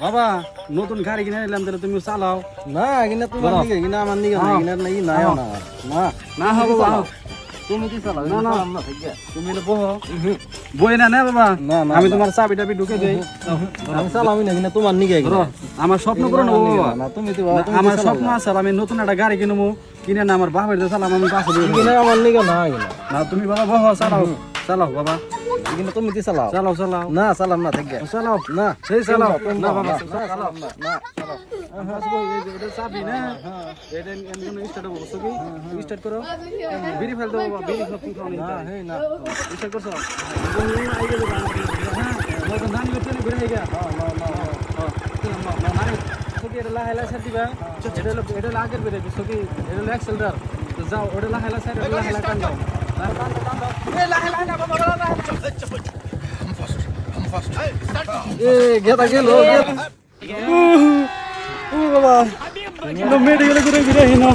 বাবা নতুন গাড়ি কিনে নিলাম তাহলে তুমি চালাও। না কিনা তোমার নিকে কিনা আমার নিকে না কিনা নাই না না না না হবো বাবা, তুমি কি চালাও না, না। না ঠিক আছে তুমি হলো বহ বই না না বাবা, না, না, আমি না। তোমার চাবি টাবি ঢুকে দেই। আমি চালামি না কিনা তোমার নিকে ধরো, আমার স্বপ্ন পূরণ হবো বাবা। না তুমি তো না, আমার স্বপ্ন আছে আমি নতুন একটা গাড়ি কিনবো, কিনে না আমার বাপের যে চালাম আমি পাশে বসে কিনা আমার নিকে না কিনা না তুমি বাবা বহ চালাও, চালাও বাবা, কিনা তুমি কি চালাও চালাও চালাও না চালাম না ঠিক আছে চালাও, না সেই চালাও তুমি না না, বাবা না, চালাও না না চালাও এটা চাবি না, এটা এমন স্টার্ট হবো কি স্টার্ট করো, বিড়ি ফেল দাও বাবা, বিড়ি ফেল খাও না না হে না স্টার্ট করছো আই গেল হ্যাঁ নতুন ধান করতে না ঘুরে গিয়া এটা লাহে লাহে সার দিবা, এটা হলো আগের বেড়ে দিচ্ছ কি, এটা হলো অ্যাক্সেলটার, তো যাও ওটা লাহে লাহে সাইড, লাহে লাহে টান দাও, এ গেতা গেল ও বাবা মেডিকেলে ঘুরে ঘুরে হিনো